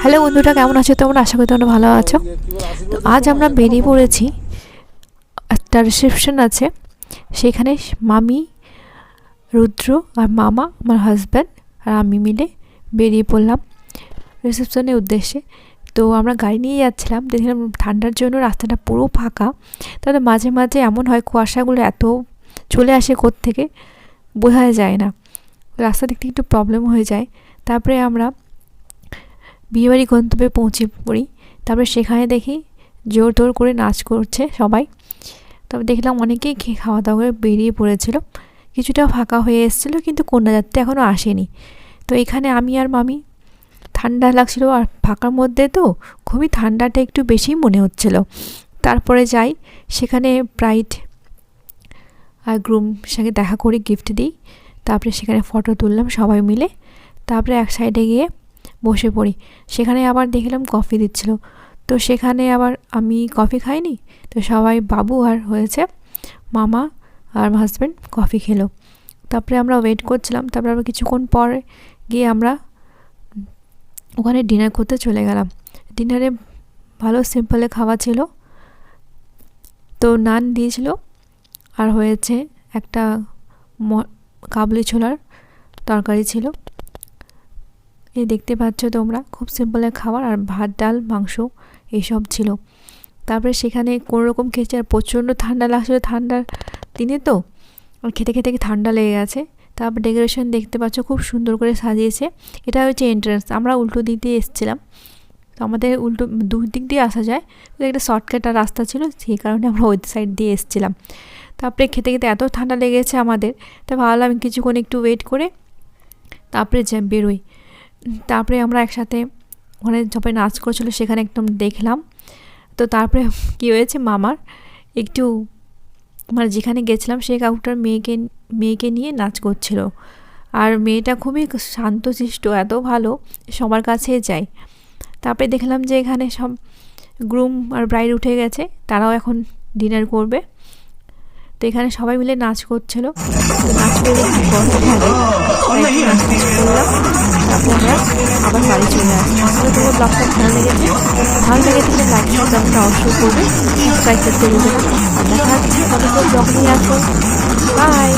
Hello বন্ধুরা, কেমন আছো তোমরা? আশা করি তোমরা ভালো আছো। তো আজ আমরা বেরিয়ে পড়েছি, একটা রিসেপশন আছে সেখানে। মামি, রুদ্র আর মামা, আমার হাজব্যান্ড আর আমি মিলে বেরিয়ে পড়লাম রিসেপশনের উদ্দেশ্যে। তো আমরা গাড়ি নিয়ে যাচ্ছিলাম, দেখলাম ঠান্ডার জন্য রাস্তাটা পুরো ফাঁকা। তাতে মাঝে মাঝে এমন হয় কুয়াশাগুলো এত চলে আসে কোত্থেকে বোঝা যায় না, রাস্তা দিক থেকে একটু প্রবলেম হয়ে যায়। তারপরে আমরা বিয়েবাড়ি গন্তব্যে পৌঁছে পড়ি। তারপরে সেখানে দেখি জোর তোর করে নাচ করছে সবাই। তবে দেখলাম অনেকেই খাওয়া দাওয়া করে বেরিয়ে পড়েছিল, কিছুটা ফাঁকা হয়ে এসেছিলো, কিন্তু কন্যাযাত্রী এখনও আসেনি। তো এখানে আমি আর মামি, ঠান্ডা লাগছিল আর ফাঁকার মধ্যে তো খুবই ঠান্ডাটা একটু বেশিই মনে হচ্ছিল। তারপরে যাই সেখানে ব্রাইড আর গ্রুম সঙ্গে দেখা করি, গিফট দিই। তারপরে সেখানে ফটো তুললাম সবাই মিলে। তারপরে এক সাইডে গিয়ে বসে পড়ি। সেখানে আবার দেখলাম কফি দিচ্ছিল, তো সেখানে আবার আমি কফি খাইনি, তো সবাই বাবু আর হয়েছে মামা আর হাজব্যান্ড কফি খেলো। তারপরে আমরা ওয়েট করছিলাম। তারপরে আবার কিছুক্ষণ পরে গিয়ে আমরা ওখানে ডিনার করতে চলে গেলাম। ডিনারে ভালো সিম্পলে খাওয়া ছিল, তো নান দিয়েছিল আর হয়েছে একটা কাবলি ছোলার তরকারি ছিল। এই দেখতে পাচ্ছ তোমরা, খুব সিম্পলের খাবার, আর ভাত ডাল মাংস এইসব ছিল। তারপরে সেখানে কোনোরকম খেয়েছি, আর প্রচণ্ড ঠান্ডা লাগছিল ঠান্ডার দিনে, তো খেতে খেতে ঠান্ডা লেগে গেছে। তারপর ডেকোরেশন দেখতে পাচ্ছ খুব সুন্দর করে সাজিয়েছে। এটা হচ্ছে এন্ট্রান্স, আমরা উল্টো দিক দিয়ে এসেছিলাম, তো আমাদের উল্টো দুই দিক দিয়ে আসা যায়, একটা শর্টকাট রাস্তা ছিল, সেই কারণে আমরা ওই সাইড দিয়ে এসেছিলাম। তারপরে খেতে খেতে এত ঠান্ডা লেগেছে আমাদের, তাই ভাবলাম কিছুক্ষণ একটু ওয়েট করে তারপরে বেরোই। তারপরে আমরা একসাথে ওখানে সবাই নাচ করছিল, সেখানে একদম দেখলাম। তো তারপরে কী হয়েছে, মামার একটু মানে যেখানে গেছিলাম সেই কাকুটার মেয়েকে নিয়ে নাচ করছিল, আর মেয়েটা খুবই শান্তশিষ্ট, এত ভালো, সবার কাছেই যায়। তারপরে দেখলাম যে এখানে সব গ্রুম আর ব্রাইড উঠে গেছে, তারাও এখন ডিনার করবে। তো এখানে সবাই মিলে নাচ করছিল, তো নাচ করলে খুব গরম হবে, নাচ করলাম। তারপরে আমরা আবার বাড়ি চলে আসি। আসলে তোমার ব্লগটা ভালো লেগেছে, ভালো লেগে থাকলে লাইক সাবস্ক্রাইবটা অবশ্যই করবে, সাবস্ক্রাইব করতে ভুলবে না। আর দেখা হচ্ছে ব্লগ নিয়ে আসবো। বাই।